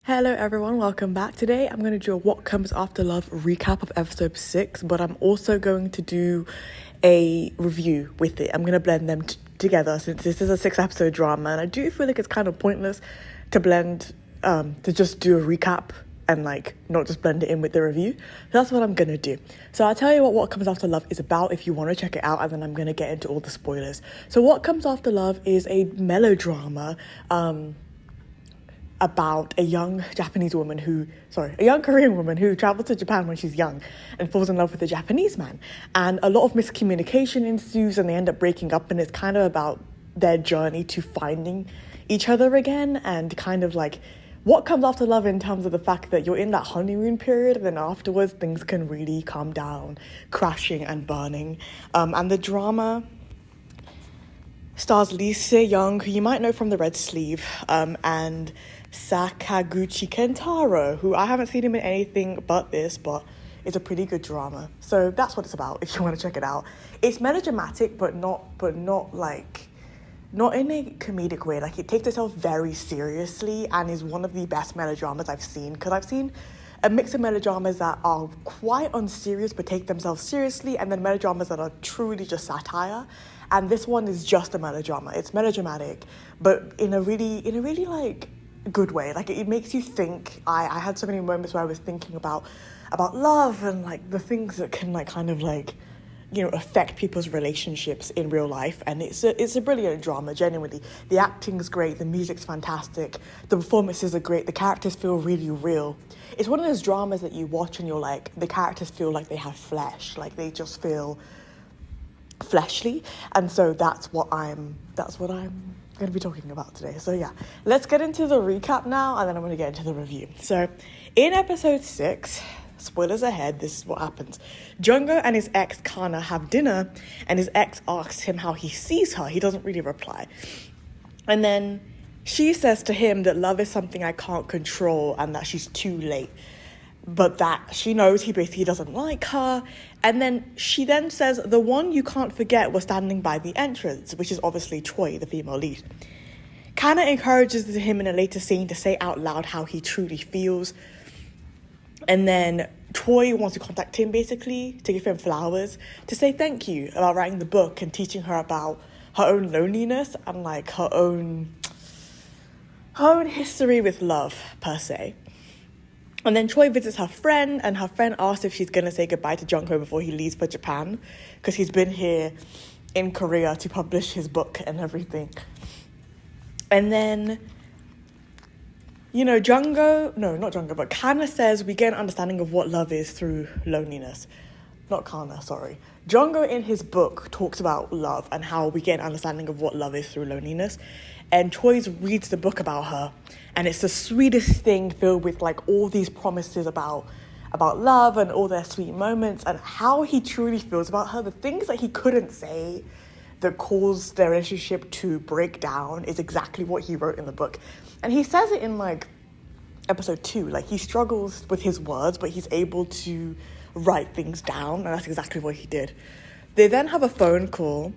Hello everyone, welcome back. Today I'm going to do a What Comes After Love recap of episode 6, but I'm also going to do a review with it. I'm going to blend them together since this is a 6-episode drama, and I do feel like it's kind of pointless to blend, to just do a recap and not just blend it in with the review. So that's what I'm going to do. So I'll tell you what Comes After Love is about if you want to check it out, and then I'm going to get into all the spoilers. So What Comes After Love is a melodrama, about a young Korean woman who travels to Japan when she's young and falls in love with a Japanese man. And a lot of miscommunication ensues and they end up breaking up, and it's kind of about their journey to finding each other again, and kind of like what comes after love in terms of the fact that you're in that honeymoon period and then afterwards things can really calm down, crashing and burning. And the drama stars Lee Se-young, who you might know from The Red Sleeve, and Sakaguchi Kentaro, who I haven't seen him in anything but this, but it's a pretty good drama. So that's what it's about if you want to check it out. It's melodramatic, but not in a comedic way. Like, it takes itself very seriously and is one of the best melodramas I've seen, because I've seen a mix of melodramas that are quite unserious but take themselves seriously, and then melodramas that are truly just satire. And this one is just a melodrama. It's melodramatic, but in a really good way. Like, it makes you think. I had so many moments where I was thinking about love and the things that can affect people's relationships in real life. And it's a brilliant drama, genuinely. The acting's great, the music's fantastic, the performances are great, the characters feel really real. It's one of those dramas that you watch and you're like, the characters feel like they have flesh, like they just feel fleshly. And so that's what I'm going to be talking about today. So yeah, let's get into the recap now, and then I'm going to get into the review. So in episode 6, spoilers ahead, this is what happens. Jungho and his ex Kana have dinner, and his ex asks him how he sees her. He doesn't really reply. And then she says to him that love is something I can't control and that she's too late, but that she knows he basically doesn't like her. And then she then says the one you can't forget was standing by the entrance, which is obviously Choi, the female lead. Kana encourages him in a later scene to say out loud how he truly feels. And then Choi wants to contact him, basically, to give him flowers, to say thank you about writing the book and teaching her about her own loneliness and her own history with love, per se. And then Choi visits her friend, and her friend asks if she's going to say goodbye to Jungho before he leaves for Japan, because he's been here in Korea to publish his book and everything. And then, Kana says we get an understanding of what love is through loneliness. Not Kana, sorry. Jungho in his book talks about love and how we get an understanding of what love is through loneliness. And Choi reads the book about her, and it's the sweetest thing, filled with all these promises about love and all their sweet moments and how he truly feels about her. The things that he couldn't say that caused their relationship to break down is exactly what he wrote in the book. And he says it in episode 2. He struggles with his words, but he's able to write things down, and that's exactly what he did. They then have a phone call,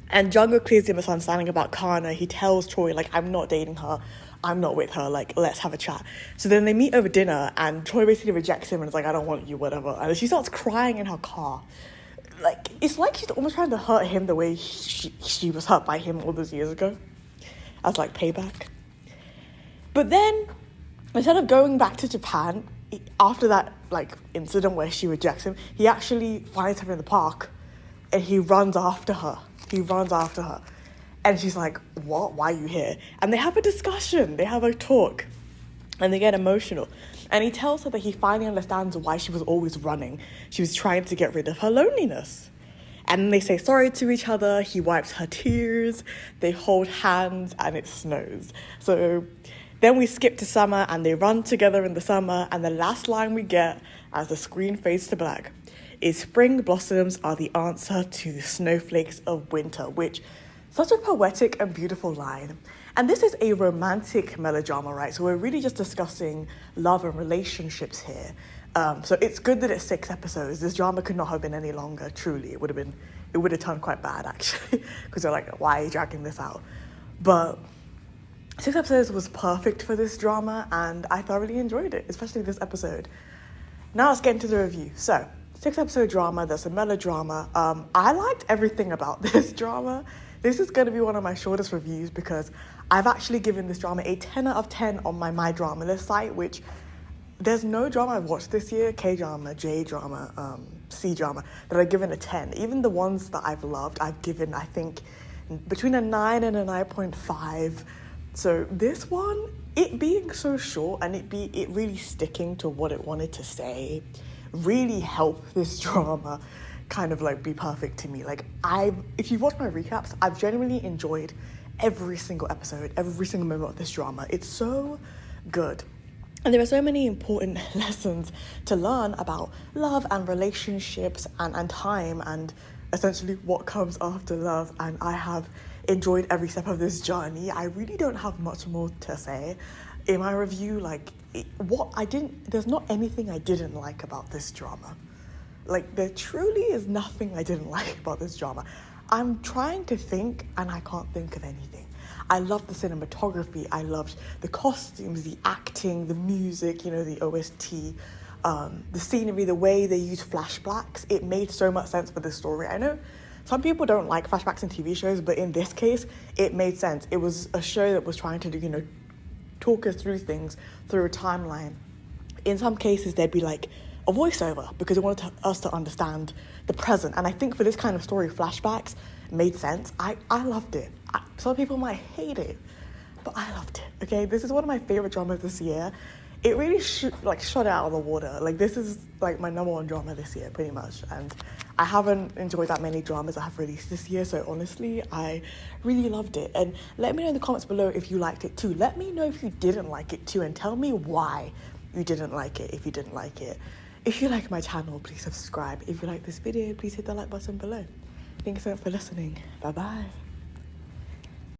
and Jungho clears the misunderstanding about Kana. He tells Choi, I'm not dating her, I'm not with her, let's have a chat. So then they meet over dinner, and Choi basically rejects him and is I don't want you, whatever. And she starts crying in her car. It's like she's almost trying to hurt him the way she was hurt by him all those years ago, as payback. But then, instead of going back to Japan, after that incident where she rejects him, he actually finds her in the park, and he runs after her. And she's like, what? Why are you here? And they have a discussion. They have a talk. And they get emotional. And he tells her that he finally understands why she was always running. She was trying to get rid of her loneliness. And they say sorry to each other. He wipes her tears. They hold hands, and it snows. So then we skip to summer, and they run together in the summer. And the last line we get, as the screen fades to black, is spring blossoms are the answer to the snowflakes of winter, which, such a poetic and beautiful line. And this is a romantic melodrama, right? So we're really just discussing love and relationships here. So it's good that it's 6 episodes. This drama could not have been any longer, truly. It would have turned quite bad, actually, because they're why are you dragging this out? But 6 episodes was perfect for this drama, and I thoroughly enjoyed it, especially this episode. Now let's get into the review. So, 6-episode drama, there's a melodrama. I liked everything about this drama. This is going to be one of my shortest reviews because I've actually given this drama a 10 out of 10 on my My Drama List site, which there's no drama I've watched this year, K-drama, J-drama, C-drama, that I've given a 10. Even the ones that I've loved, I've given, I think, between a 9 and a 9.5. So this one, it being so short and it really sticking to what it wanted to say, really helped this drama kind of like be perfect to me. Like if you've watched my recaps, I've genuinely enjoyed every single episode, every single moment of this drama. It's so good. And there are so many important lessons to learn about love and relationships and time and essentially what comes after love. And I have enjoyed every step of this journey. I really don't have much more to say in my review. There's not anything I didn't like about this drama. Like, there truly is nothing I didn't like about this drama. I'm trying to think and I can't think of anything. I loved the cinematography, I loved the costumes, the acting, the music, the OST, the scenery, the way they use flashbacks. It made so much sense for the story. I know some people don't like flashbacks in TV shows, but in this case, it made sense. It was a show that was trying to, talk us through things through a timeline. In some cases, there'd be like a voiceover because it wanted us to understand the present. And I think for this kind of story, flashbacks made sense. I loved it. Some people might hate it, but I loved it, okay? This is one of my favorite dramas this year. It really shot it out of the water. Like, this is like my number one drama this year, pretty much. And I haven't enjoyed that many dramas I have released this year, so honestly, I really loved it. And let me know in the comments below if you liked it too. Let me know if you didn't like it too, and tell me why you didn't like it if you didn't like it. If you like my channel, please subscribe. If you like this video, please hit the like button below. Thanks so much for listening. Bye-bye.